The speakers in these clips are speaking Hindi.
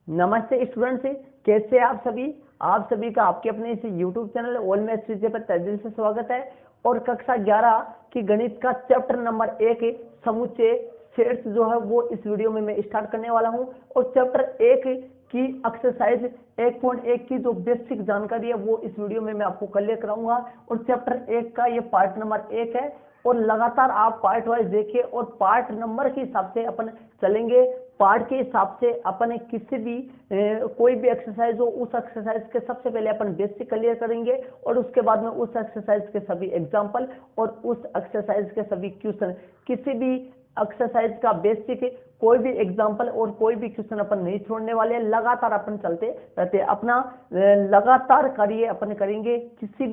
नमस्ते स्टूडेंट्स, कैसे आप सभी। आप सभी का आपके अपने इस YouTube चैनल ऑल मैथ्स विजय पर तहे दिल से स्वागत है। और कक्षा 11 की गणित का चैप्टर नंबर 1 समुच्चय सेट्स जो है वो इस वीडियो में मैं स्टार्ट करने वाला हूं। और चैप्टर 1 की एक्सरसाइज 1.1 की जो बेसिक जानकारी है वो इस वीडियो में मैं आपको क्लियर कराऊंगा। और चैप्टर 1 का ये पार्ट नंबर 1 है और लगातार आप पार्ट वाइज देखिए और पार्ट नंबर के हिसाब से अपन चलेंगे। पार्ट के हिसाब से अपन किसी भी कोई भी एक्सरसाइज हो उस एक्सरसाइज के सबसे पहले अपन बेसिक क्लियर करेंगे और उसके बाद में उस एक्सरसाइज के सभी एग्जांपल और उस एक्सरसाइज के सभी क्वेश्चन। किसी भी एक्सरसाइज का बेसिक कोई भी एग्जांपल और कोई भी क्वेश्चन अपन नहीं छोड़ने वाले, लगातार अपन चलते रहते। अपना लगातार कार्य अपन करेंगे, किसी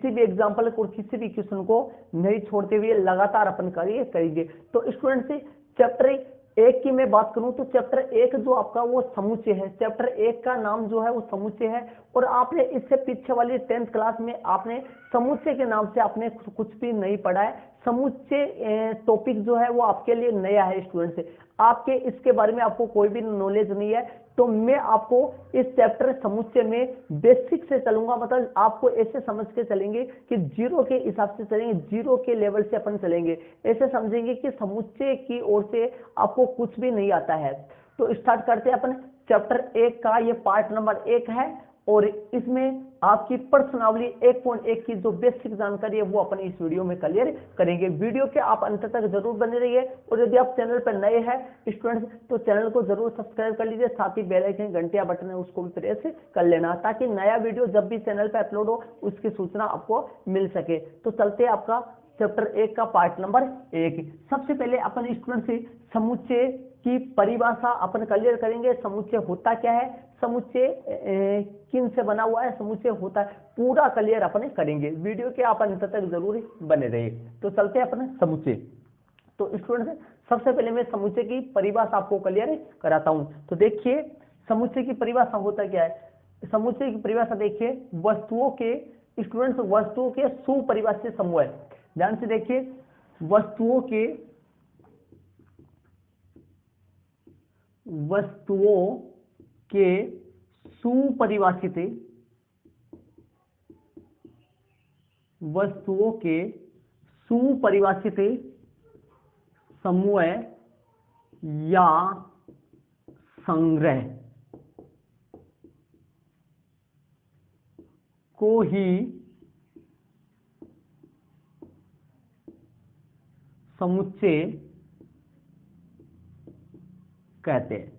भी एग्जाम्पल को किसी भी क्वेश्चन को नहीं छोड़ते हुए लगातार अपन कार्य करेंगे। तो स्टूडेंट्स, चैप्टर 1 की मैं बात करूं तो चैप्टर 1 जो आपका वो समुच्चय है। चैप्टर 1 का नाम जो है वो समुच्चय है। और आपने इससे पीछे वाली 10th क्लास में आपने समुच्चय के नाम से आपने कुछ भी नहीं पढ़ा है। समुच्चय टॉपिक जो है वो आपके लिए नया है स्टूडेंट्स, आपके इसके बारे में आपको कोई भी नॉलेज नहीं है। तो मैं आपको इस चैप्टर समुच्चय में बेसिक से चलूंगा, मतलब आपको ऐसे समझ के चलेंगे कि जीरो के हिसाब से चलेंगे, जीरो के लेवल से अपन चलेंगे। ऐसे समझेंगे कि समुच्चय की ओर से आपको कुछ भी नहीं आता है। तो स्टार्ट करते हैं अपन चैप्टर 1 का, ये पार्ट नंबर 1 है। और इसमें आपकी प्रश्नावली 1.1 की जो बेसिक जानकारी है वो अपन इस वीडियो में क्लियर करेंगे। वीडियो के आप अंत तक जरूर बने रहिए। और यदि आप चैनल पर नए हैं स्टूडेंट्स तो चैनल को जरूर सब्सक्राइब कर लीजिए, साथ ही बेल आइकन घंटिया बटन है उसको भी प्रेस कर लेना, ताकि नया वीडियो जब भी चैनल पर अपलोड हो उसकी सूचना आपको मिल सके। तो चलते आपका चैप्टर 1 का पार्ट नंबर 1। सबसे पहले अपन स्टूडेंट से समुच्चय की परिभाषा अपन क्लियर करेंगे। समुच्चय होता क्या है, समुच्चय किन से बना हुआ है, समुच्चय होता है, पूरा क्लियर अपन करेंगे। वीडियो के आप अंत तक जरूर बने रहिए। तो चलते हैं अपन समुच्चय। तो स्टूडेंट सबसे पहले मैं समुच्चय की परिभाषा आपको क्लियर कराता हूं। तो देखिए समुच्चय की परिभाषा होता क्या है। समुच्चय की परिभाषा देखिए, वस्तुओं के स्टूडेंट्स वस्तुओं के सुपरिभाषित समूह है। ध्यान से देखिए, वस्तुओं के सुपरिभाषित समूह या संग्रह को ही समुच्चय कहते हैं।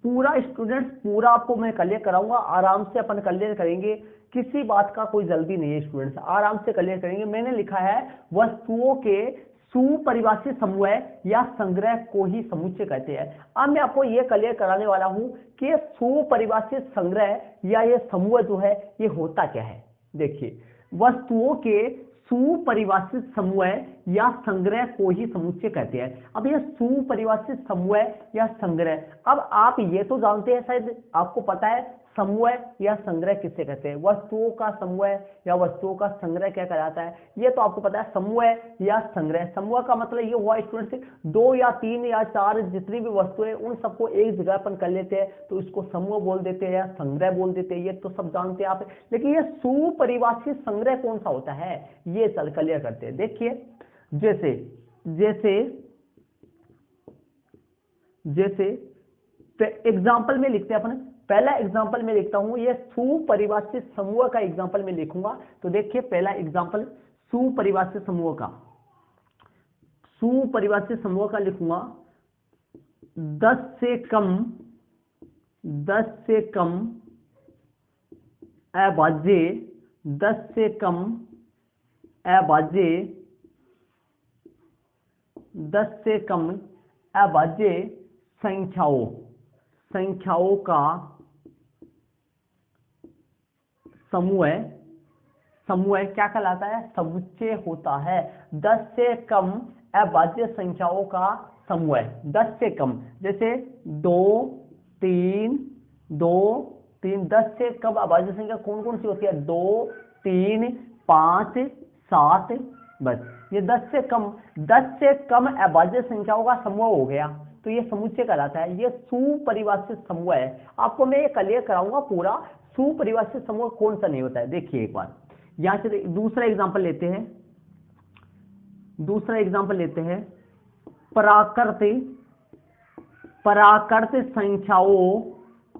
पूरा स्टूडेंट्स पूरा आपको मैं क्लियर कराऊंगा, आराम से अपन क्लियर करेंगे, किसी बात का कोई जल्दी नहीं है स्टूडेंट्स, आराम से क्लियर करेंगे। मैंने लिखा है वस्तुओं के सुपरिभाषित समूह या संग्रह को ही समुच्चय कहते हैं। अब मैं आपको यह क्लियर कराने वाला हूं कि सुपरिभाषित संग्रह या ये समूह जो है ये होता क्या है। देखिए, वस्तुओं के सुपरिभाषित समूह या संग्रह को ही समुच्चय कहते हैं। अब ये सुपरिभाषित समूह या संग्रह, अब आप ये तो जानते हैं, शायद आपको पता है समूह या संग्रह किससे कहते हैं। वस्तुओं का समूह या वस्तुओं का संग्रह क्या कहलाता है, ये तो आपको पता है। समूह या संग्रह, समूह का मतलब ये हुआ स्टूडेंट 2 या 3 या 4 जितनी भी वस्तुएं उन सबको एक जगह अपन कर लेते हैं तो इसको समूह बोल देते हैं या संग्रह बोल देते हैं, ये तो सब जानते हैं आप। लेकिन ये सुपरिभाषित संग्रह कौन सा होता है ये चल क्लियर करते हैं। देखिए, जैसे एग्जाम्पल में लिखते हैं अपन। पहला एग्जाम्पल में लिखता हूं, ये सुपरिभाषित समूह का एग्जाम्पल में लिखूंगा। तो देखिए पहला एग्जाम्पल सुपरिभाषित समूह का लिखूंगा। 10 से कम अभाज्य संख्याओं का समूह क्या कहलाता है, समुच्चय होता है। 10 से कम अभाज्य संख्याओं का समूह, 10 से कम, जैसे 2 3 10 से कम अभाज्य संख्या कौन कौन सी होती है, 2 3 5 7, बस ये 10 से कम अभाज्य संख्याओं का समूह हो गया। तो ये समुच्चय कहलाता है। ये सुपरिभाषित समूह है। आपको मैं ये क्लियर कराऊंगा पूरा सुपरिभाषित समूह कौन सा नहीं होता है। देखिए एक बार यहां से दूसरा एग्जांपल लेते हैं।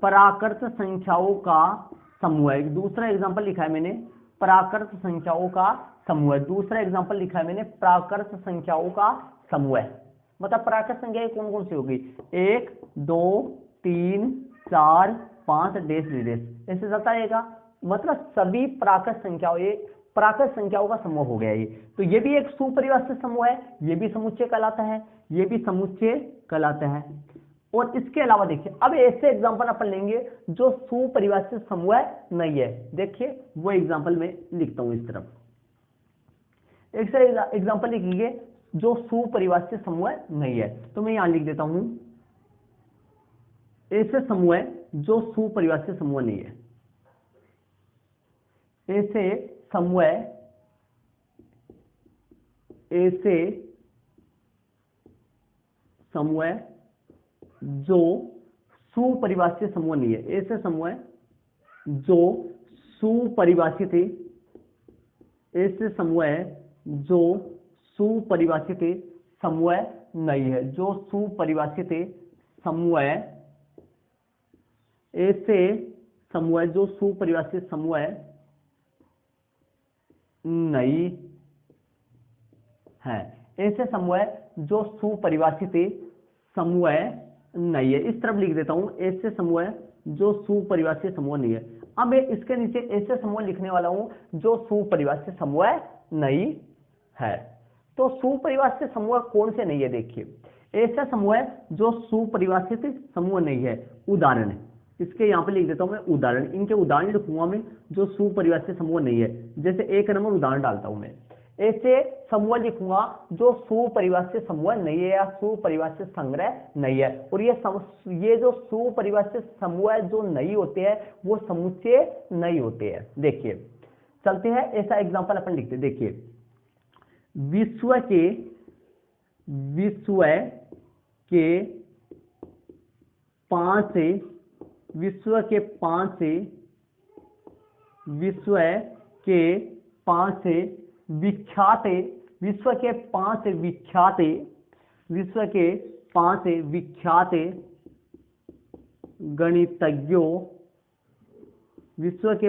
पराकृत संख्याओं का समूह है। दूसरा एग्जांपल लिखा है मैंने प्राकृत संख्याओं का समूह है। दूसरा एग्जांपल लिखा है मैंने प्राकृत संख्याओं का समूह है। मतलब प्राकृत संख्याएं कौन कौन सी होगी? 1 2 3 4 5 डेश डेश ऐसे चलता रहेगा। मतलब सभी प्राकृत संख्याओं, ये प्राकृत संख्याओं का समूह हो गया ये। तो ये भी एक सुपरिभाषित समूह है, ये भी समुच्चय कहलाता है, ये भी समुच्चय कहलाता है। और इसके अलावा देखिए अब ऐसे एग्जांपल अपन लेंगे जो सुपरिभाषित समूह नहीं है। देखिए वो एग्जांपल में लिखता हूं इस तरफ। एक से एग्जांपल लिखिए जो सुपरिभाषित समूह नहीं है। तो मैं यहां लिख देता हूं ऐसे समूह जो सुपरिभाषित समूह नहीं है। ऐसे समूह जो सुपरिभाषित समूह नहीं है। ऐसे समूह जो सुपरिभाषित ऐसे समूह जो सुपरिभाषित समूह नहीं है। जो सुपरिभाषित समूह ऐसे समूह जो सुपरिभाषित समूह नहीं है। ऐसे समूह जो सुपरिभाषित समूह नहीं है। इस तरफ लिख देता हूं ऐसे समूह जो सुपरिभाषित समूह नहीं है। अब इसके नीचे ऐसे समूह लिखने वाला हूं जो सुपरिभाषित समूह नहीं है। तो सुपरिभाषित समूह कौन से नहीं है? देखिए ऐसा समूह जो सुपरिभाषित समूह नहीं है। उदाहरण इसके यहां पे लिख देता हूं मैं उदाहरण। इनके उदाहरण लिखूंगा मैं जो सुपरिभाषित समूह नहीं है। जैसे 1 नंबर उदाहरण डालता हूं मैं, ऐसे समूह लिखूंगा जो सुपरिभाषित समूह नहीं है या सुपरिभाषित संग्रह नहीं है। और ये जो सुपरिभाषित समूह जो नहीं होते हैं वो समुच्चय नहीं होते हैं। देखिए चलते हैं ऐसा एग्जांपल अपन लिखते हैं। देखिए विश्व के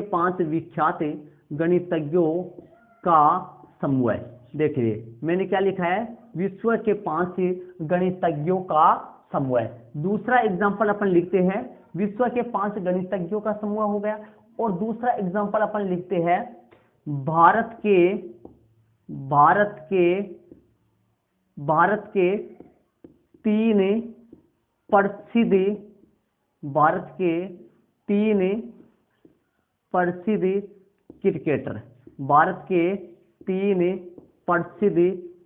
5 विख्यात गणितज्ञों का समूह है। देखिए मैंने क्या लिखा है? विश्व के 5 गणितज्ञों का समूह है। दूसरा एग्जांपल अपन लिखते हैं विश्व के 5 गणितज्ञों का समूह हो गया। और दूसरा एग्जांपल अपन लिखते हैं भारत के 3 प्रसिद्ध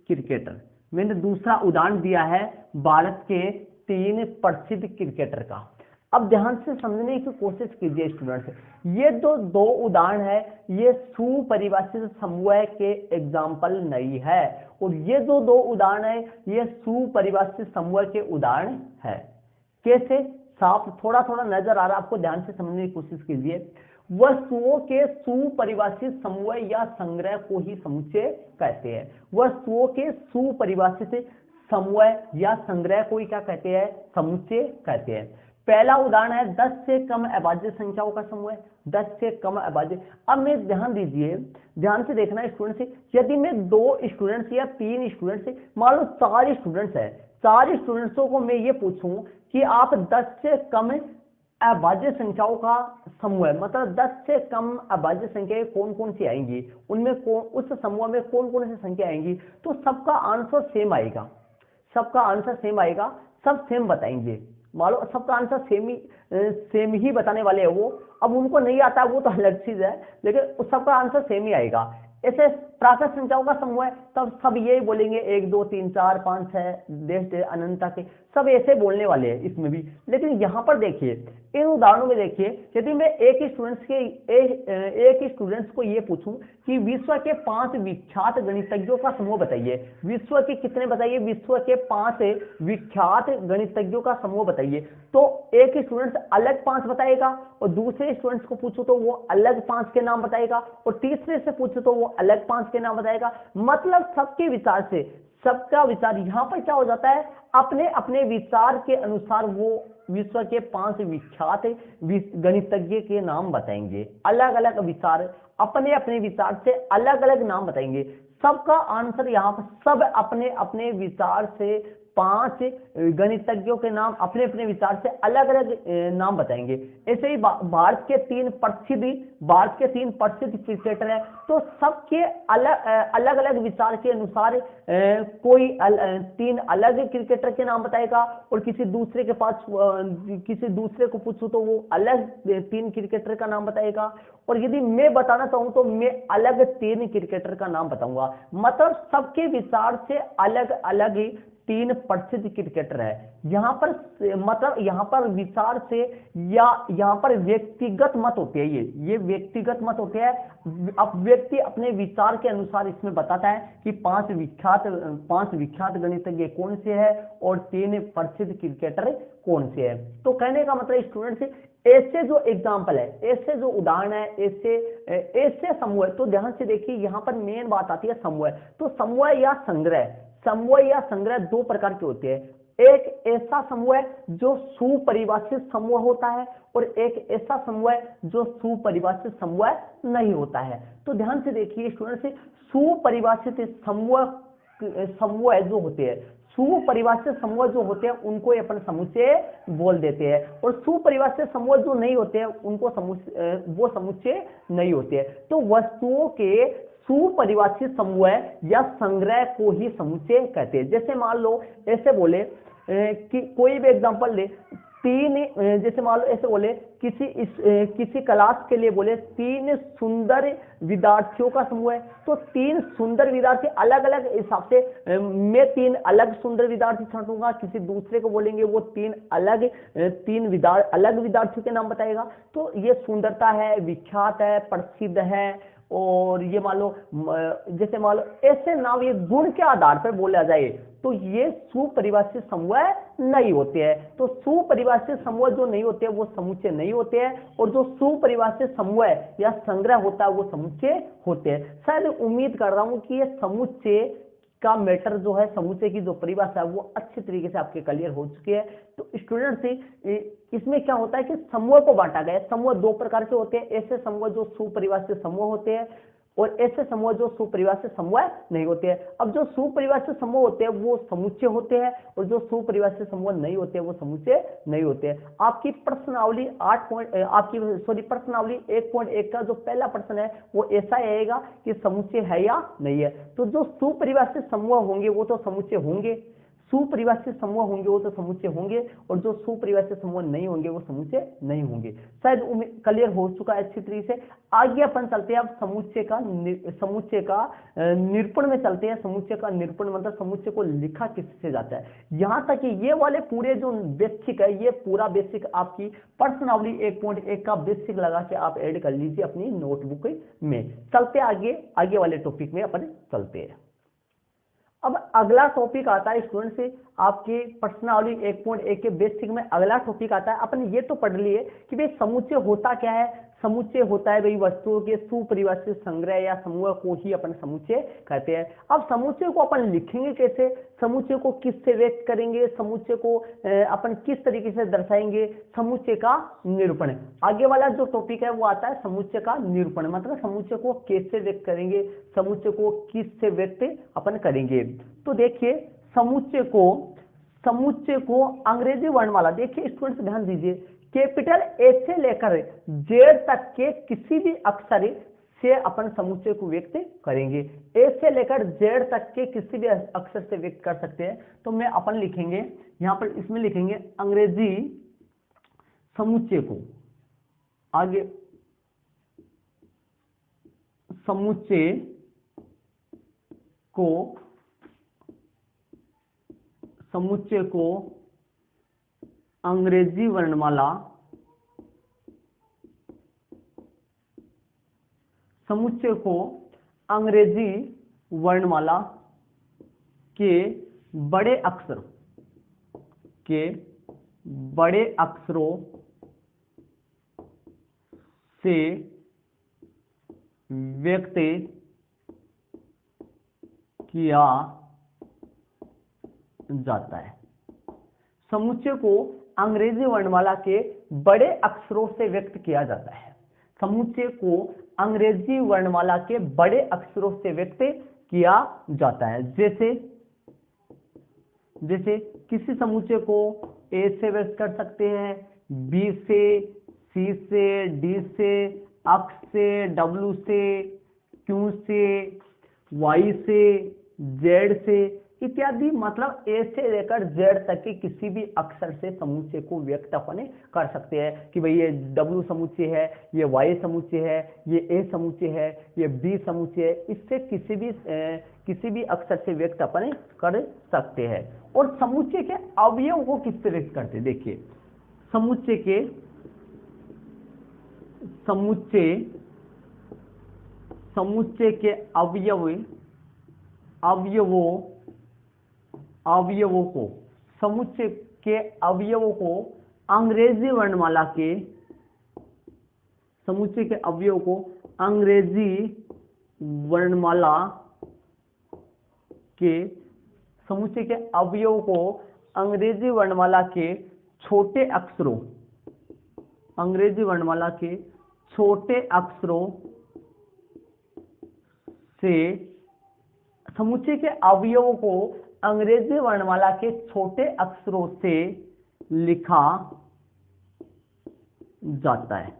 क्रिकेटर। मैंने दूसरा उदाहरण दिया है भारत के 3 प्रसिद्ध क्रिकेटर का। अब ध्यान से समझने की कोशिश कीजिए स्टूडेंट्स, ये जो 2 उदाहरण है ये सुपरिभाषित समूह के एग्जाम्पल नहीं है। और ये जो 2 उदाहरण है ये सुपरिभाषित समूह के उदाहरण है। कैसे? साफ थोड़ा थोड़ा नजर आ रहा है आपको, ध्यान से समझने की कोशिश कीजिए। वस्तुओं के सुपरिभाषित समूह या संग्रह को ही समुच्चय कहते हैं। वस्तुओं के सुपरिभाषित समूह या संग्रह को ही क्या कहते हैं? समुच्चय कहते हैं। पहला उदाहरण है 10 से कम अभाज्य संख्याओं का समूह। 10 से कम अभाज्य। अब मैं ध्यान दीजिए, ध्यान से देखना स्टूडेंट्स, यदि मैं 2 स्टूडेंट्स या 3 स्टूडेंट्स, मान लो 4 स्टूडेंट्स है, 4 स्टूडेंट्सों को मैं ये पूछूं कि आप 10 से कम अभाज्य संख्याओं का समूह है, मतलब 10 से कम अभाज्य संख्याएं कौन कौन सी आएंगी, उनमें उस समूह में कौन कौन सी संख्या आएंगी, तो सबका आंसर सेम आएगा। सबका आंसर सेम आएगा, सब सेम बताएंगे। मान लो सबका आंसर सेम ही बताने वाले हैं वो। अब उनको नहीं आता वो तो अलग चीज है, लेकिन सबका आंसर सेम ही आएगा। ऐसे प्राकृत संख्याओं का समूह है, तब सब यही बोलेंगे 1 2 3 4 5 6 देश अनंत तक, सब ऐसे बोलने वाले हैं इसमें भी। लेकिन यहाँ पर देखिए इन उदाहरणों में देखिए, यदि मैं एक ही स्टूडेंट्स को ये पूछूं कि विश्व के 5 विख्यात गणितज्ञों का समूह बताइए, विश्व के कितने बताइए, विश्व के 5 विख्यात गणितज्ञों का समूह बताइए, तो एक स्टूडेंट अलग 5 बताएगा, और दूसरे स्टूडेंट्स को पूछो तो वो अलग 5 के नाम बताएगा, और तीसरे से पूछो तो वो अलग 5 के नाम बताएगा। मतलब सबके विचार से, सबका विचार यहाँ पर क्या हो जाता है, अपने अपने विचार के अनुसार वो विश्व के 5 विख्यात गणितज्ञ के नाम बताएंगे, अलग अलग विचार, अपने अपने विचार से अलग अलग नाम बताएंगे। सबका आंसर यहाँ पर सब अपने अपने विचार से 5 गणितज्ञों के नाम अपने अपने विचार से अलग अलग नाम बताएंगे। ऐसे ही भारत के 3 प्रसिद्ध क्रिकेटर हैं, तो सबके अलग अलग विचार के अनुसार कोई 3 अलग क्रिकेटर के नाम बताएगा, और किसी दूसरे को पूछूं तो वो अलग 3 क्रिकेटर का नाम बताएगा, और यदि मैं बताना चाहूं तो मैं अलग 3 क्रिकेटर का नाम बताऊंगा। मतलब सबके विचार से अलग अलग 3 प्रसिद्ध क्रिकेटर है। यहाँ पर मतलब यहाँ पर विचार से या यहाँ पर व्यक्तिगत मत होते हैं, ये व्यक्तिगत मत होते हैं। अब व्यक्ति अपने विचार के अनुसार इसमें बताता है कि 5 विख्यात गणितज्ञ कौन से है और 3 प्रसिद्ध क्रिकेटर कौन से है। तो कहने का मतलब स्टूडेंट ऐसे जो एग्जाम्पल है, ऐसे जो उदाहरण है, ऐसे समूह, तो ध्यान से देखिए यहाँ पर मेन बात आती है समूह। तो समूह या संग्रह 2 प्रकार के होते हैं। एक ऐसा समूह है जो सुपरिभाषित समूह होता है, और एक ऐसा समूह है जो सुपरिभाषित समूह नहीं होता है। तो ध्यान से देखिए स्टूडेंट, सुपरिभाषित समूह जो होते हैं, सुपरिभाषित समूह जो होते हैं उनको अपन समुच्चय बोल देते हैं, और सुपरिभाषित समूह जो नहीं होते हैं उनको वो समुच्चय नहीं होते हैं। तो वस्तुओं के सुपरिभाषित समूह या संग्रह को ही समुच्चय कहते हैं। जैसे मान लो ऐसे बोले कि कोई भी एग्जांपल ले, जैसे मान लो ऐसे बोले किसी क्लास के लिए बोले 3 सुंदर विद्यार्थियों का समूह है, तो 3 सुंदर विद्यार्थी अलग अलग हिसाब से मैं 3 अलग सुंदर विद्यार्थी छांटूंगा, किसी दूसरे को बोलेंगे वो 3 अलग विद्यार्थियों के नाम बताएगा। तो ये सुंदरता है, विख्यात है, प्रसिद्ध है, और ये मान लो जैसे मान लो ऐसे नाम ये गुण के आधार पर बोला जाए तो ये सुपरिभाषित समूह नहीं होते हैं। तो सुपरिभाषित समूह जो नहीं होते वो समुच्चय नहीं होते हैं, और जो सुपरिभाषित समूह या संग्रह होता है वो समुच्चय होते हैं। शायद उम्मीद कर रहा हूं कि ये समुच्चय का मैटर जो है, समुच्चय की जो परिभाषा है वो अच्छे तरीके से आपके क्लियर हो चुकी है। तो स्टूडेंट इसमें क्या होता है कि समूह को बांटा गया है। समूह 2 प्रकार के होते हैं, ऐसे समूह जो सुपरिभाषित समूह होते हैं, और ऐसे समूह जो सुपरिभाषित समूह नहीं होते हैं। अब जो सुपरिभाषित समूह होते हैं वो समुच्चय होते हैं, और जो सुपरिभाषित समूह नहीं होते वो समुच्चय नहीं होते हैं। आपकी प्रश्नावली 1.1 का जो पहला प्रश्न है वो ऐसा आएगा कि समुच्चय है या नहीं है। तो जो सुपरिभाषित समूह होंगे वो तो समुच्चय होंगे, सुपरिभाषित समूह होंगे वो तो समुच्चय होंगे, और जो सुपरिभाषित समूह नहीं होंगे वो समुच्चय नहीं होंगे। शायद क्लियर हो चुका है अच्छी तरीके से। आगे अपन चलते हैं अब समुच्चय का निरूपण में चलते हैं। समुच्चय का निरूपण मतलब समुच्चय को लिखा किससे जाता है। यहां तक कि ये वाले पूरे जो बेसिक है, ये पूरा बेसिक आपकी प्रश्नावली 1.1 का बेसिक लगा के आप ऐड कर लीजिए अपनी नोटबुक में। चलते आगे वाले टॉपिक में अपन चलते हैं। अब अगला टॉपिक आता है स्टूडेंट से आपके प्रश्नावली 1.1 के बेसिक में अगला टॉपिक आता है। अपन ये तो पढ़ लिए कि भाई समुच्चय होता क्या है। समुच्चय होता है भाई वस्तुओं के सुपरिभाषित संग्रह या समूह को ही अपन समुच्चय कहते हैं। अब समुच्चय को अपन लिखेंगे कैसे, समुच्चय को किससे व्यक्त करेंगे, समुच्चय को अपन किस तरीके से दर्शाएंगे, समुच्चय का निरूपण। आगे वाला जो टॉपिक है वो आता है समुच्चय का निरूपण, मतलब समुच्चय को कैसे व्यक्त करेंगे, समुच्चय को किससे व्यक्त अपन करेंगे। तो देखिए समुच्चय को अंग्रेजी वर्णमाला, देखिए स्टूडेंट्स ध्यान दीजिए, कैपिटल ए से लेकर जेड तक के किसी भी अक्षर से अपन समुच्चय को व्यक्त करेंगे। ए से लेकर जेड तक के किसी भी अक्षर से व्यक्त कर सकते हैं। तो मैं अपन लिखेंगे यहां पर, इसमें लिखेंगे अंग्रेजी समुच्चय को, आगे समुच्चय को समुच्चय को अंग्रेजी वर्णमाला समुच्चय को अंग्रेजी वर्णमाला के बड़े अक्षरों से व्यक्त किया जाता है। समुच्चय को अंग्रेजी वर्णमाला के बड़े अक्षरों से व्यक्त किया जाता है। समुच्चय को अंग्रेजी वर्णमाला के बड़े अक्षरों से व्यक्त किया जाता है। जैसे किसी समुच्चय को ए से व्यक्त कर सकते हैं, बी से, सी से, डी से, एक्स से, डब्ल्यू से, क्यू से, वाई से, जेड से इत्यादि। मतलब ए से लेकर जेड तक के किसी भी अक्षर से समुच्चय को व्यक्त अपन कर सकते हैं कि भाई ये डब्ल्यू समुच्चय है, ये वाई समुच्चय है, ये ए समुच्चय है, ये बी समुच्चय है। इससे किसी भी अक्षर से व्यक्त अपन कर सकते हैं। और समुच्चय के अवयव को किससे व्यक्त करते हैं? देखिए, समुच्चय के अवयवों को समुच्चय के अवयवों को अंग्रेजी वर्णमाला के समुच्चय के अवयवों को अंग्रेजी वर्णमाला के समुच्चय के अवयवों को अंग्रेजी वर्णमाला के छोटे अक्षरों से समुच्चय के अवयवों को अंग्रेजी वर्णमाला के छोटे अक्षरों से लिखा जाता है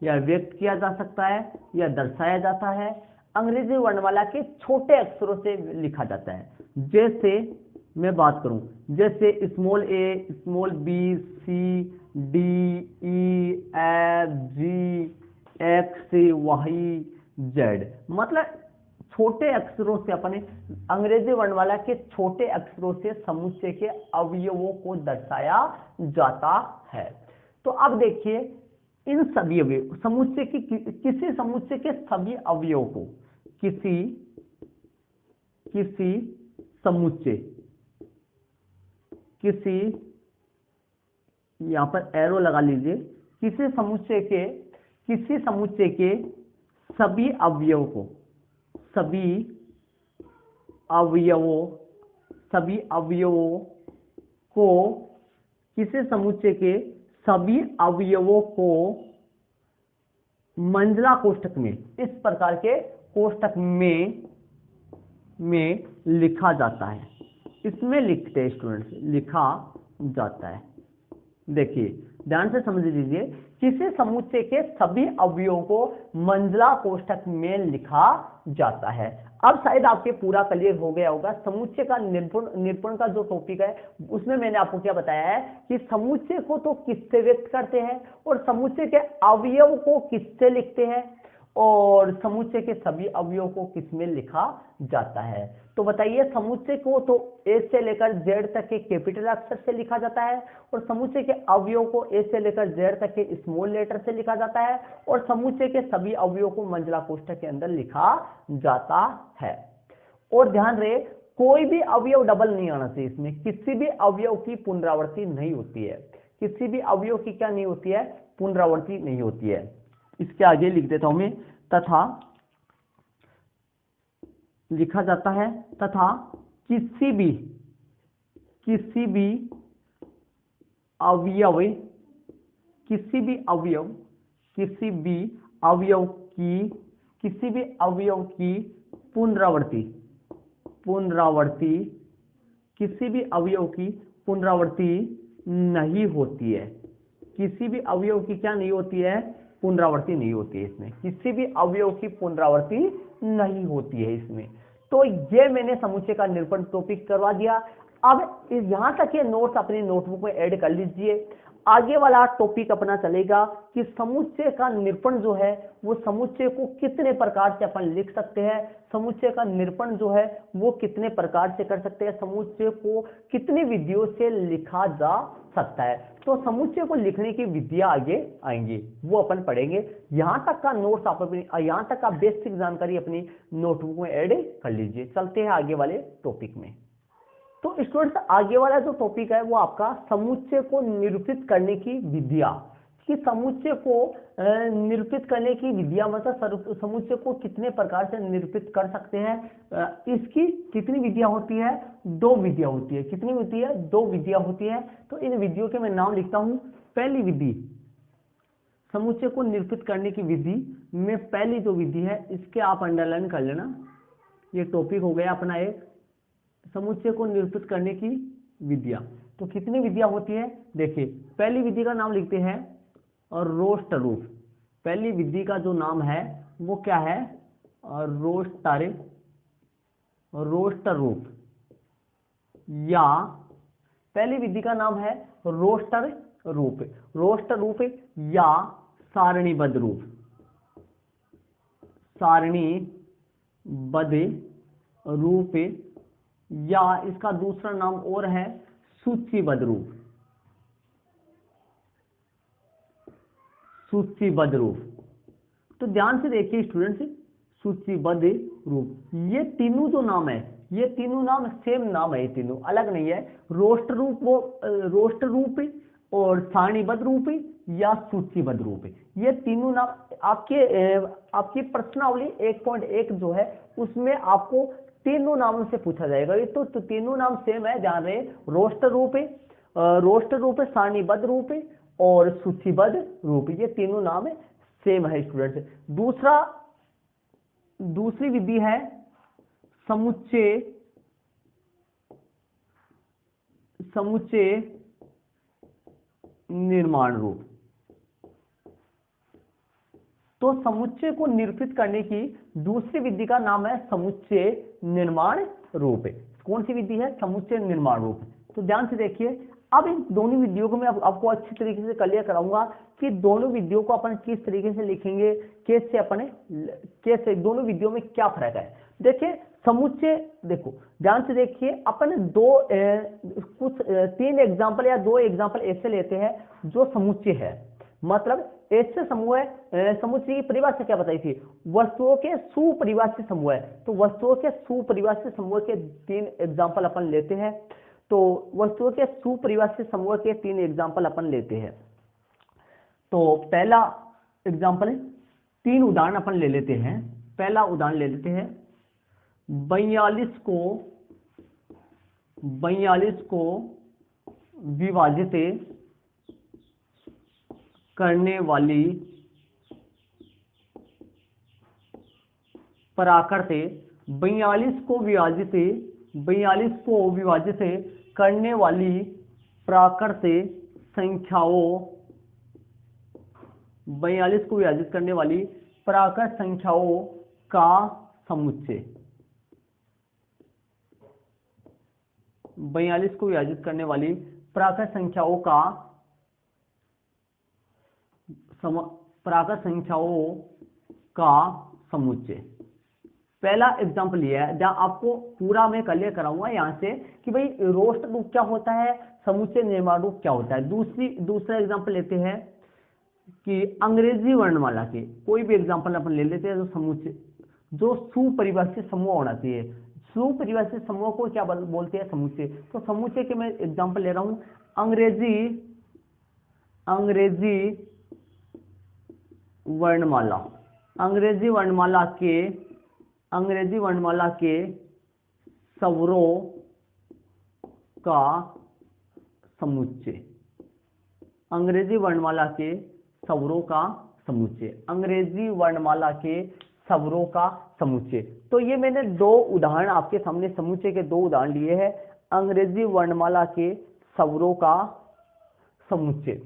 या व्यक्त किया जा सकता है या दर्शाया जाता है। अंग्रेजी वर्णमाला के छोटे अक्षरों से लिखा जाता है। जैसे मैं बात करूं, जैसे स्मॉल ए, स्मॉल बी, सी, डी, ई, एफ, जी, एक्स, वाई, जेड। मतलब छोटे अक्षरों से अपने अंग्रेजी वर्णमाला के छोटे अक्षरों से समुच्चय के अवयवों को दर्शाया जाता है। तो अब देखिए, इन सभी अवयव समुच्चय की किसी समुच्चय के सभी अवयवों को किसी यहां पर एरो लगा लीजिए, किसी समुच्चय के सभी अवयवों को किसी समुच्चय के सभी अवयवों को मंझला कोष्ठक में इस प्रकार के कोष्ठक में लिखा जाता है। इसमें लिखते हैं स्टूडेंट्स, लिखा जाता है। देखिए ध्यान से समझ लीजिए, किसी समुच्चय के सभी अवयवों को मंझला कोष्ठक में लिखा जाता है। अब शायद आपके पूरा क्लियर हो गया होगा। समुच्चय का निरूपण का जो टॉपिक है उसमें मैंने आपको क्या बताया है कि समुच्चय को तो किससे व्यक्त करते हैं और समुच्चय के अवयव को किससे लिखते हैं और समुच्चय के सभी अवयवों को किसमें लिखा जाता है। तो बताइए, समुच्चय को तो ए से लेकर जेड तक के कैपिटल अक्षर से लिखा जाता है और समुच्चय के अवयवों को ए से लेकर जेड तक के स्मॉल लेटर से लिखा जाता है और समुच्चय के सभी अवयवों को मंझला कोष्ठक के अंदर लिखा जाता है। और ध्यान रहे, कोई भी अवयव डबल नहीं आना चाहिए। इसमें किसी भी अवयव की पुनरावृत्ति नहीं होती है। किसी भी अवयव की क्या नहीं होती है? पुनरावृत्ति नहीं होती है। इसके आगे लिख देता हूं मैं, तथा लिखा जाता है तथा किसी भी अवयव की पुनरावृत्ति नहीं होती है। किसी भी अवयव की क्या नहीं होती है? पुनरावृत्ति नहीं होती है। इसमें किसी भी अवयव की पुनरावृत्ति नहीं होती है इसमें। तो ये मैंने समुच्चय का निरूपण टॉपिक करवा दिया। अब यहां तक ये नोट्स अपनी नोटबुक में ऐड कर लीजिए। आगे वाला टॉपिक अपना चलेगा कि समुच्चय का निरूपण जो है वो समुच्चय को कितने प्रकार से अपन लिख सकते हैं, समुच्चय का निरूपण जो है वो कितने प्रकार से कर सकते हैं, समुच्चय को कितनी विधियों से लिखा जा सकता है। तो समुच्चय को लिखने की विधियां आगे आएंगी, वो अपन पढ़ेंगे। यहां तक का नोट्स आप अपनी, यहां तक का बेसिक जानकारी अपनी नोटबुक में ऐड कर लीजिए। चलते हैं आगे वाले टॉपिक में। तो स्टूडेंट्स आगे वाला जो टॉपिक है वो आपका समुच्चय को निरूपित करने की विधियां, कि समुच्चय को निरूपित करने की विधियां, मतलब समुच्चय को कितने प्रकार से निरूपित कर सकते हैं। इसकी कितनी विधियां होती है, 2 विधियां होती है। कितनी होती है, 2 विधियां होती है। तो इन विधियों के मैं नाम लिखता हूं। पहली विधि, समुच्चय को निरूपित करने की विधि में पहली जो विधि है इसके आप अंडरलाइन कर लेना। ये टॉपिक हो गया अपना एक, समुच्चय को निरूपित करने की विधियां। तो कितनी विधियां होती है, देखिए पहली विधि का नाम लिखते हैं और रोस्टर रूप। पहली विधि का जो नाम है वो क्या है, रोस्टर रूप, या पहली विधि का नाम है रोस्टर रूप या सारणीबद्ध रूप, या इसका दूसरा नाम और है सूचीबद्ध रूप। तो ध्यान से देखिए स्टूडेंट्स, सूचीबद्ध रूप, ये तीनों जो नाम है, ये तीनों नाम सेम नाम है, ये तीनों अलग नहीं है। रोस्टर रूप और सारणीबद्ध रूप या सूचीबद्ध रूप, ये तीनों नाम आपकी प्रश्नावली 1.1 जो है उसमें आपको तीनों नामों से पूछा जाएगा। ये तो तीनों नाम सेम है, ध्यान रहे, रोस्टर रूप, सारणीबद्ध रूप और सूचीबद्ध रूप, ये तीनों नाम सेम है स्टूडेंट्स। दूसरी विधि है समुच्चय निर्माण रूप। तो समुच्चय को निरूपित करने की दूसरी विधि का नाम है समुच्चय निर्माण रूप। कौन सी विधि है, समुच्चय निर्माण रूप। तो ध्यान से देखिए, अब इन दोनों विधियों को मैं आपको अच्छी तरीके से क्लियर कराऊंगा कि दोनों विधियों को अपन किस तरीके से लिखेंगे, कैसे दोनों विधियों में क्या फर्क है। देखिए समुच्चय, देखो ध्यान से देखिए, अपन 3 एग्जांपल या 2 एग्जांपल ऐसे लेते हैं जो समुच्चय है, मतलब ऐसे समूह है। समुच्चय की परिभाषा क्या बताई थी, वस्तुओं के सुपरिभाषित समूह है। तो वस्तुओं के सुपरिभाषित समूह के 3 एग्जांपल अपन लेते हैं। तो वस्तुओं के सुपरिभाषित समूह के 3 एग्जांपल अपन लेते हैं। तो पहला एग्जांपल है, 3 उदाहरण अपन ले लेते हैं। पहला उदाहरण ले लेते हैं, 42 को विभाजित करने वाली प्राकृत, 42 को विभाजित करने वाली प्राकृत संख्याओं, 42 को विभाजित करने वाली प्राकृत संख्याओं का समुच्चय। 42 को विभाजित करने वाली प्राकृत संख्याओं का समुच्चय। पहला एग्जांपल ये है, जहां आपको पूरा मैं क्लियर कराऊंगा यहां से कि भाई रोस्टर रूप क्या होता है, समुच्चय निर्माण रूप क्या होता है। दूसरा एग्जांपल लेते हैं कि अंग्रेजी वर्णमाला के कोई भी एग्जांपल अपन ले लेते हैं, जो समुच्चय, जो सुपरिभाषित समूह होना चाहिए। सुपरिभाषित समूह को क्या बोलते हैं, समुच्चय। तो समुच्चय के मैं एग्जांपल ले रहा हूं, अंग्रेजी वर्णमाला के स्वरों का समुच्चय। अंग्रेजी वर्णमाला के स्वरों का समुच्चय। तो ये मैंने 2 उदाहरण आपके सामने, समुच्चय के 2 उदाहरण लिए हैं, अंग्रेजी वर्णमाला के स्वरों का समुच्चय।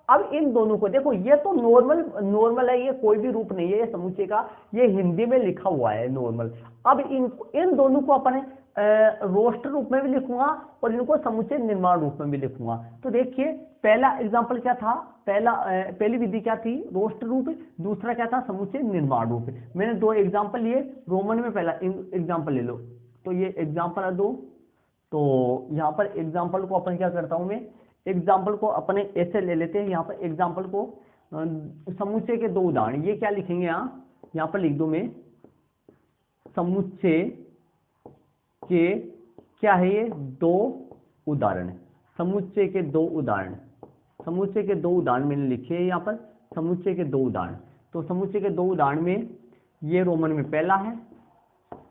अब इन दोनों को देखो, ये तो नॉर्मल है, ये कोई भी रूप नहीं है ये समुच्चय का, ये हिंदी में लिखा हुआ है नॉर्मल। अब इन दोनों को अपन रोस्टर रूप में भी लिखूंगा और इनको समुच्चय निर्माण रूप में भी लिखूंगा। तो देखिए पहला एग्जाम्पल क्या था, पहली विधि क्या थी, रोस्टर रूप, दूसरा क्या था, समुच्चय निर्माण रूप। मैंने दो एग्जाम्पल लिए, रोमन में पहला एग्जाम्पल ले लो, तो ये एग्जाम्पल है दो। तो यहाँ पर एग्जाम्पल को अपन क्या करता हूं मैं, एग्जाम्पल को अपने ऐसे ले लेते हैं। यहाँ पर एग्जाम्पल को समुच्चय के दो उदाहरण, ये क्या लिखेंगे यहाँ पर लिख दो मैं, समुच्चय के क्या है ये, दो उदाहरण, समुच्चय के दो उदाहरण, समुच्चय के दो उदाहरण मैंने लिखे हैं यहाँ पर, समुच्चय के दो उदाहरण। तो समुच्चय के दो उदाहरण में ये रोमन में पहला है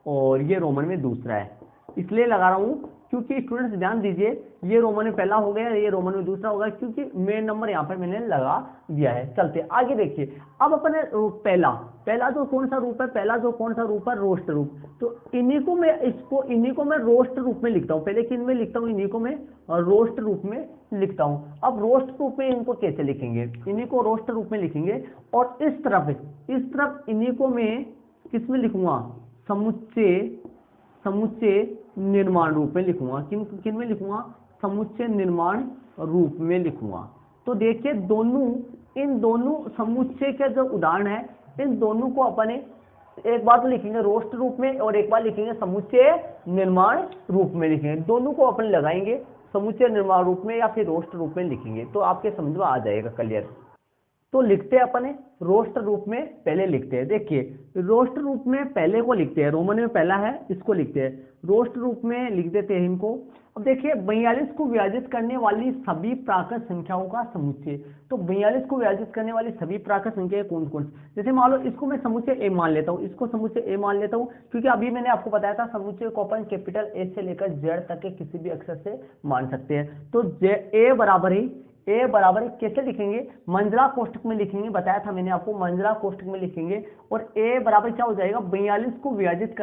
और ये रोमन में दूसरा है। इसलिए लगा रहा हूं क्योंकि स्टूडेंट्स ध्यान दीजिए, ये रोमन में पहला हो गया, ये रोमन में दूसरा होगा, क्योंकि मेन नंबर यहाँ पर मैंने लगा दिया है। चलते आगे देखिए, अब अपने पहला जो कौन सा रूप है, पहला जो कौन सा रूप है, रोस्ट रूप। तो इन्हीं को मैं रोस्ट रूप में लिखता हूँ। पहले किन में लिखता हूँ, इन्हीं को मैं रोस्ट रूप में लिखता हूँ। अब रोस्ट रूप में इनको कैसे लिखेंगे, इन्हीं को रोस्ट रूप में लिखेंगे और इस तरफ इन्हीं को मैं किस में लिखूंगा, समुच्चय निर्माण रूप में लिखूंगा। किन में लिखूंगा, समुच्चय निर्माण रूप में लिखूंगा। तो देखिए इन दोनों समुच्चय के जो उदाहरण है, इन दोनों को अपने एक बार तो लिखेंगे रोस्ट रूप में और एक बार लिखेंगे समुच्चय निर्माण रूप में लिखेंगे। दोनों को अपन लगाएंगे समुच्चय निर्माण रूप में या फिर रोस्ट रूप में लिखेंगे, तो आपके समझ में आ जाएगा क्लियर। तो लिखते हैं अपने रोस्ट रूप में, पहले लिखते हैं। देखिए रोस्ट रूप में पहले को लिखते हैं, रोमन में पहला है, इसको लिखते हैं। रोस्ट रूप में लिख देते हैं इनको। अब देखिए 42 को विभाजित करने वाली सभी प्राकृत संख्याओं का समुच्चय। तो 42 को विभाजित करने वाली सभी प्राकृत संख्याएं कौन कौन, जैसे मान लो इसको मैं समुच्चय ए मान लेता हूँ, इसको समुच्चय ए मान लेता हूँ, क्योंकि अभी मैंने आपको बताया था समुच्चय को अपन कैपिटल ए से लेकर जेड तक के किसी भी अक्षर से मान सकते हैं। तो ए बराबर कैसे लिखेंगे, मंजला कोष्ठक में लिखेंगे, बताया था मैंने आपको, मंजला कोष्ठक में लिखेंगे। और ए बराबर क्या हो जाएगा, 42 को विभाजित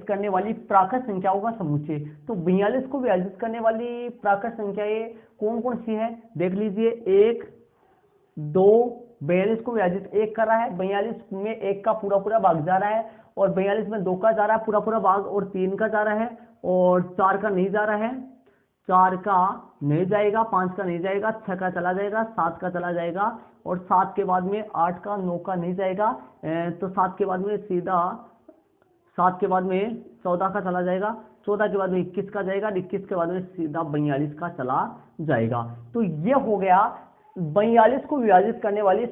करने वाली प्राकृत संख्याओं का समुच्चय। तो 42 को विभाजित करने वाली प्राकृत संख्याएं कौन कौन सी है, देख लीजिए। 1 2, 42 को विभाजित 1 कर रहा है, 42 में 1 का पूरा भाग जा रहा है, और 42 में 2 का जा रहा है पूरा भाग, और 3 का जा रहा है, और 4 का नहीं जा रहा है, 4 का नहीं जाएगा, 5 का नहीं जाएगा, 6 का चला जाएगा, 7 का चला जाएगा, और 7 के बाद में 8 का, 9 का नहीं जाएगा, तो 7 के बाद में सीधा 7 के बाद में 14 का चला जाएगा, 14 के बाद में 21 का जाएगा, 21 के बाद में सीधा 42 का चला जाएगा। तो ये हो गया 42 को विभाजित करने वाली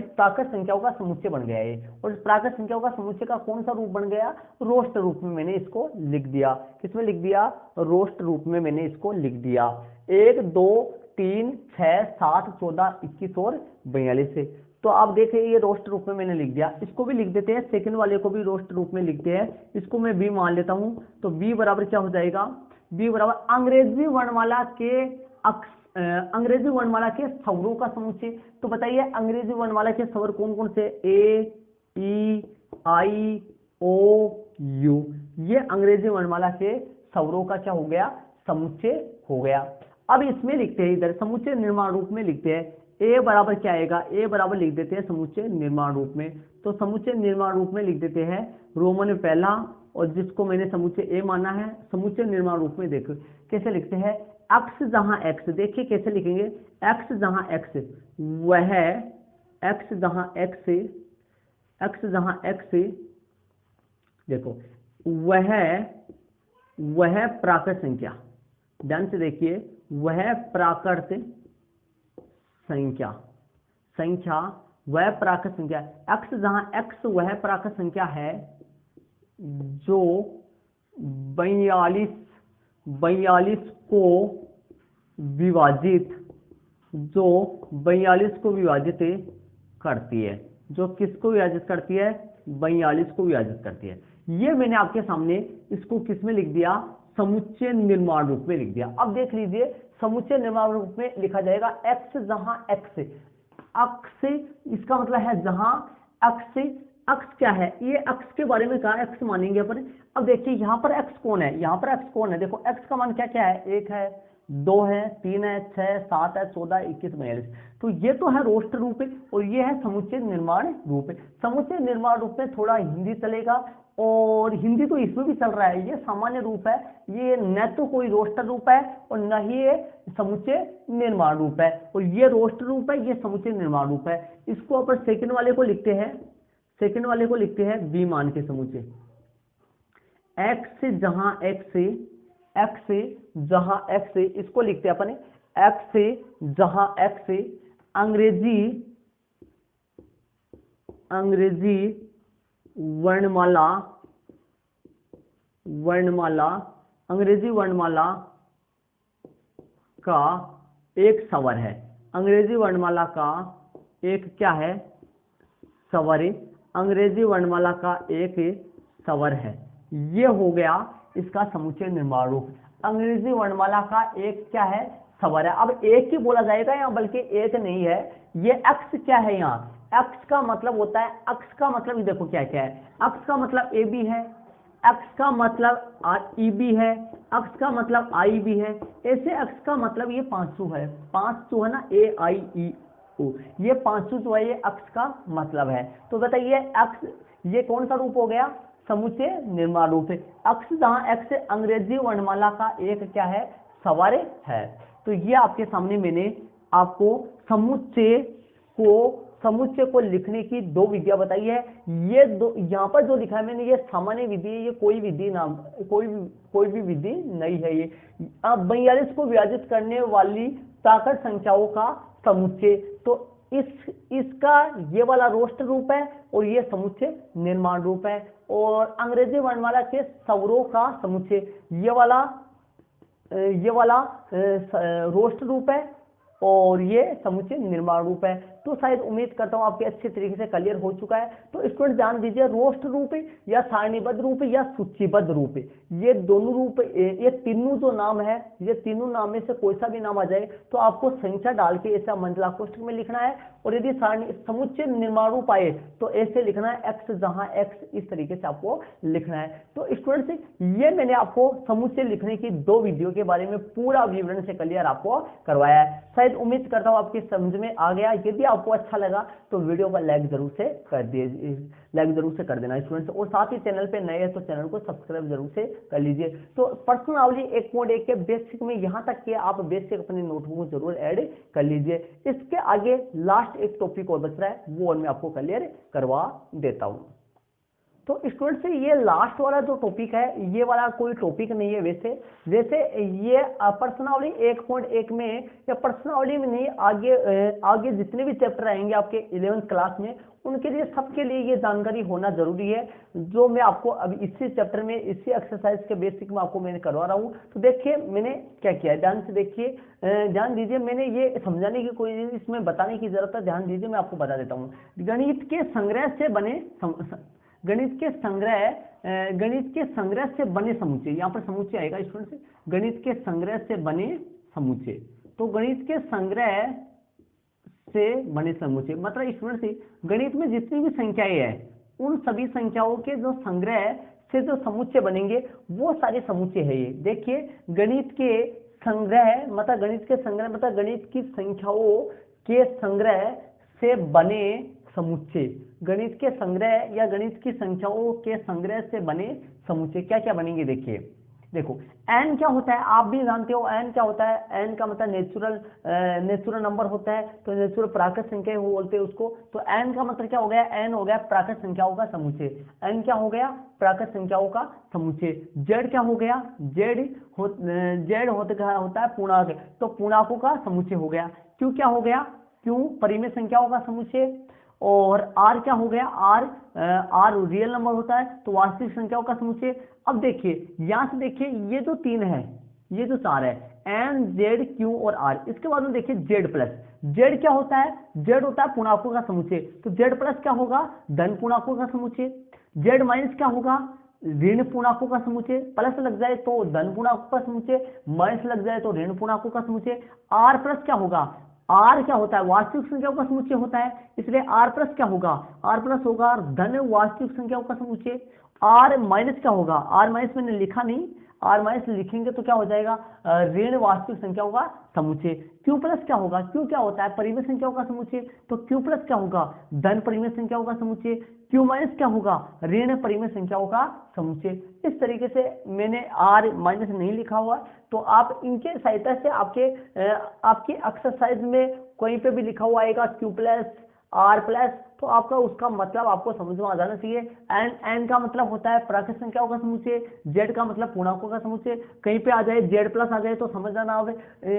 प्राकृत संख्याओं का समुच्चय बन गया है। और इस प्राकृत संख्याओं का समुच्चय का कौन सा रूप बन गया, रोस्ट रूप में मैंने इसको लिख दिया। किसमें लिख दिया, रोस्ट रूप में मैंने इसको लिख दिया। 1 2 3 6 7 14 21 और 42 से। तो आप देखें ये रोस्ट रूप में मैंने लिख दिया। इसको भी लिख देते हैं, सेकंड वाले को भी रोस्ट रूप में लिखते हैं। इसको मैं बी मान लेता हूं। तो बी बराबर क्या हो जाएगा, बी बराबर अंग्रेजी वर्णमाला के स्वरों का समुच्चय। तो बताइए अंग्रेजी वर्णमाला के स्वर कौन कौन से, ए ई आई ओ यू। ये अंग्रेजी वर्णमाला के स्वरों का क्या हो गया, समुच्चय हो गया। अब इसमें लिखते हैं, इधर समुच्चय निर्माण रूप में लिखते हैं। ए बराबर क्या आएगा, ए बराबर लिख देते हैं समुच्चय निर्माण रूप में। तो समुच्चय निर्माण रूप में लिख देते हैं रोमन में पहला, और जिसको मैंने समुच्चय ए माना है, समुच्चय निर्माण रूप में देखो कैसे लिखते हैं। एक्स जहां एक्स, देखिए कैसे लिखेंगे, एक्स जहां एक्स वह, एक्स जहां एक्स देखो वह प्राकृत संख्या, ध्यान से देखिए, वह प्राकृत संख्या वह प्राकृत संख्या, एक्स जहां एक्स वह प्राकृत संख्या है जो 42 को विभाजित करती है। जो किसको विभाजित करती है, 42 को विभाजित करती है। ये मैंने आपके सामने इसको किस में लिख दिया, समुच्चय निर्माण रूप में लिख दिया। अब देख लीजिए समुच्चय निर्माण रूप में लिखा जाएगा एक्स जहां एक्स, अक्ष इसका मतलब है जहां अक्ष, अक्ष क्या है, ये अक्ष के बारे में कहा, एक्स मानेंगे अपन। अब देखिए यहाँ पर एक्स कौन है, यहाँ पर एक्स कौन है, देखो एक्स का मान क्या क्या है, 1 है 2 है, 3 है, 6, 7 है, 14, 21, 42। तो ये तो है रोस्टर रूप और ये है समुच्चय निर्माण रूप। समुच्चय निर्माण रूप में थोड़ा हिंदी चलेगा और हिंदी तो इसमें भी चल रहा है। ये सामान्य रूप है, ये न तो कोई रोस्टर रूप है और न ही ये समुच्चय निर्माण रूप है। और ये रोस्टर रूप है, ये समुच्चय निर्माण रूप है। इसको अपन सेकंड वाले को लिखते हैं, सेकंड वाले को लिखते हैं बी मान के समुच्चय। एक्स जहां एक्स जहां एक्स, इसको लिखते हैं अपन एक्स जहां एक्स अंग्रेजी वर्णमाला अंग्रेजी वर्णमाला का एक स्वर है। अंग्रेजी वर्णमाला का एक क्या है? स्वर। अंग्रेजी वर्णमाला का एक स्वर है। ये हो गया इसका समुच्चय निर्माण रूप। अंग्रेजी वर्णमाला का एक क्या है? स्वर है। अब एक ही बोला जाएगा यहाँ, बल्कि एक नहीं है। ये अक्ष क्या है यहाँ? अक्ष का मतलब होता है, अक्ष का मतलब देखो क्या क्या है। अक्ष का मतलब ए बी है, अक्ष का मतलब ई बी है, अक्ष का मतलब आई बी है। ऐसे अक्ष का मतलब ये 500 है, 500 है ना, ए आई ई ओ, ये 500 जो है ये अक्ष का मतलब है। तो बताइए अक्ष ये कौन सा रूप हो गया? समुच्चय निर्माण रूप है। अक्ष जहां एक्स अंग्रेजी वर्णमाला का एक क्या है? स्वर है। तो ये आपके सामने मैंने आपको समुच्चय को लिखने की 2 विधियां बताई है। ये दो यहाँ पर जो लिखा है मैंने, ये सामान्य विधि है, ये कोई विधि नाम कोई भी विधि नहीं है। ये 42 को विभाजित करने वाली ताकत संख्याओं का समुच्चय। तो इसका ये वाला रोस्टर रूप है और ये समुच्चय निर्माण रूप है। और अंग्रेजी वर्णमाला के स्वरों का समुच्चय ये वाला रोस्टर रूप है और ये समुच्चय निर्माण रूप है। तो शायद उम्मीद करता हूं आपके अच्छे तरीके से क्लियर हो चुका है। तो स्टूडेंट ध्यान दीजिए, रोस्टर रूप या सारणीबद्ध रूप या सूचीबद्ध रूप, ये दोनों रूप, ये तीनों जो नाम है, ये तीनों नाम में से कोई सा भी नाम आ जाए तो आपको संख्या डाल के ऐसा मंडला कोष्ठक में लिखना है। और यदि समुच्चय निर्माण रूप आए तो ऐसे लिखना है, एक्स जहां एक्स, इस तरीके से आपको लिखना है। तो स्टूडेंट्स ये मैंने आपको समुच्चय लिखने की 2 विधियों के बारे में पूरा विवरण से क्लियर आपको करवाया है। शायद उम्मीद करता हूं आपकी समझ में आ गया। यदि आपको अच्छा लगा तो वीडियो का लाइक जरूर से कर देना स्टूडेंट्स। और साथ ही चैनल पे नए हैं तो चैनल को सब्सक्राइब जरूर से कर लीजिए। तो पर्सनावली 1.1 के बेसिक में यहाँ तक कि आप बेसिक अपने नोटबुक में जरूर ऐड कर लीजिए। इसके आगे लास्ट एक टॉपिक और बच रहा है, वो और मैं आपको क्लियर करवा देता हूँ। तो स्टूडेंट से ये लास्ट वाला जो टॉपिक है, ये वाला कोई टॉपिक नहीं है। वैसे ये पर्सनावली 1.1 में या पर्सनावली में नहीं, आगे जितने भी चैप्टर आएंगे आपके 11th क्लास में, उनके लिए सबके लिए ये जानकारी होना जरूरी है, जो मैं आपको अभी इसी चैप्टर में इसी एक्सरसाइज के बेसिक में आपको मैंने करवा रहा हूँ। तो देखिए मैंने क्या किया है, ध्यान से देखिए, ध्यान दीजिए। मैंने ये समझाने की कोई इसमें बताने की जरूरत है, ध्यान दीजिए, मैं आपको बता देता हूँ। गणित के संग्रह से बने समुच्चय, यहाँ पर समुच्चय आएगा स्टूडेंट, गणित के संग्रह से बने समुच्चय। तो गणित के संग्रह से बने समुच्चय मतलब स्टूडेंट गणित में जितनी भी संख्याएं हैं, उन सभी संख्याओं के जो संग्रह से जो समुच्चय बनेंगे वो सारे समुच्चय है। ये देखिए, गणित के संग्रह मतलब गणित की संख्याओं के संग्रह से बने समुच्चय, गणित के संग्रह या गणित की संख्याओं के संग्रह से बने समुच्चय क्या क्या बनेंगे। देखो n क्या होता है, आप भी जानते हो n क्या होता है। n का मतलब नेचुरल नंबर होता है, तो नेचुरल प्राकृत संख्या बोलते हैं उसको। तो n का मतलब क्या हो गया, n हो गया प्राकृत संख्याओं का समुच्चय। n क्या हो गया, प्राकृत संख्याओं का समुच्चय। z क्या हो गया, z होता है पूर्णांक, तो पूर्णांकों का समुच्चय हो गया। q क्या हो गया, q परिमेय संख्याओं का समुच्चय। और r क्या हो गया, r रियल नंबर होता है, तो वास्तविक संख्याओं का समुच्चय। अब देखिए यहां से देखिए, ये जो 3 है, ये जो 4 है, n z q और r। इसके बाद में देखिए z प्लस, z क्या होता है, z होता है पूर्णांकों का समुच्चय, तो z प्लस क्या होगा, धन पूर्णांकों का समुच्चय। z माइनस क्या होगा, ऋण पूर्णांकों का समुच्चय। प्लस लग जाए तो धन पूर्णांकों का समुच्चय, माइनस लग जाए तो ऋण पूर्णांकों का समुच्चय। r प्लस क्या होगा, r क्या होता है, वास्तविक संख्याओं का समुच्चय होता है, इसलिए r प्लस क्या होगा, r प्लस होगा धन वास्तविक संख्याओं का समुच्चय। r माइनस क्या होगा, r माइनस मैंने लिखा नहीं, आर माइनस लिखेंगे तो क्या हो जाएगा, ऋण वास्तविक संख्याओं का समुच्चय। क्यू प्लस क्या होगा, क्यू क्या होता है, परिमेय संख्याओं का समुच्चय, तो क्यू प्लस क्या होगा, धन परिमेय संख्याओं का समुच्चय। क्यू माइनस क्या होगा, ऋण परिमेय संख्याओं का समुच्चय। इस तरीके से मैंने आर माइनस नहीं लिखा हुआ, तो आप इनके सहायता से आपकी एक्सरसाइज में कहीं पे भी लिखा हुआ आएगा क्यू प्लस आर प्लस, तो आपका उसका मतलब आपको समझ में आ जाना चाहिए। एन एन का मतलब होता है प्राकृत संख्याओं का समुच्चय, जेड का मतलब पूर्णांकों का समुच्चय। कहीं पे आ जाए जेड प्लस आ जाए तो समझ जाना आवे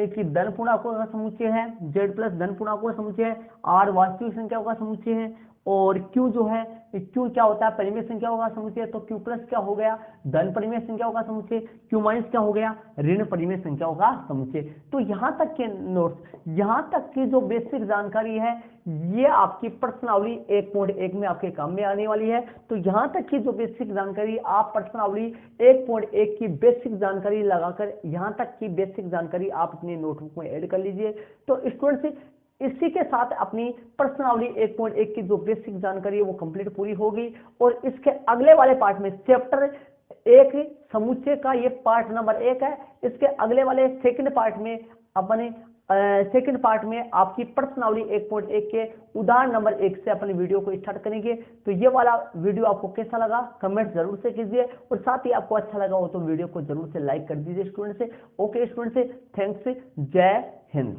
कि धन पूर्णांकों का समुच्चय है, जेड प्लस धन पूर्णांकों का समुच्चय है, आर वास्तविक संख्याओं का समुच्चय है, और क्यू जो है, क्यू क्या होता है, परिमेय संख्याओं का समुच्चय, तो क्यू प्लस क्या हो गया, धन परिमेय संख्याओं का समुच्चय, क्यू माइनस क्या हो गया, ऋण परिमेय संख्याओं का समुच्चय। तो यहाँ तक के नोट्स, यहाँ तक की जो बेसिक जानकारी है, ये आपकी प्रश्नावली 1.1 में आपके काम में आने वाली है। तो यहाँ तक की जो बेसिक जानकारी, आप प्रश्नावली 1.1 की बेसिक जानकारी लगाकर यहाँ तक की बेसिक जानकारी आप अपने नोटबुक में ऐड कर लीजिए। तो स्टूडेंट्स, इसी के साथ अपनी प्रश्नावली 1.1 की जो बेसिक जानकारी है वो कंप्लीट पूरी होगी, और इसके अगले वाले पार्ट में चैप्टर 1 समुच्चय का ये पार्ट नंबर 1 है। इसके अगले वाले सेकंड पार्ट में आपकी प्रश्नावली 1.1 के उदाहरण नंबर 1 से अपने वीडियो को स्टार्ट करेंगे। तो ये वाला वीडियो आपको कैसा लगा कमेंट जरूर से कीजिए, और साथ ही आपको अच्छा लगा हो तो वीडियो को जरूर से लाइक कर दीजिए स्टूडेंट से। ओके स्टूडेंट से, थैंक्स, जय हिंद।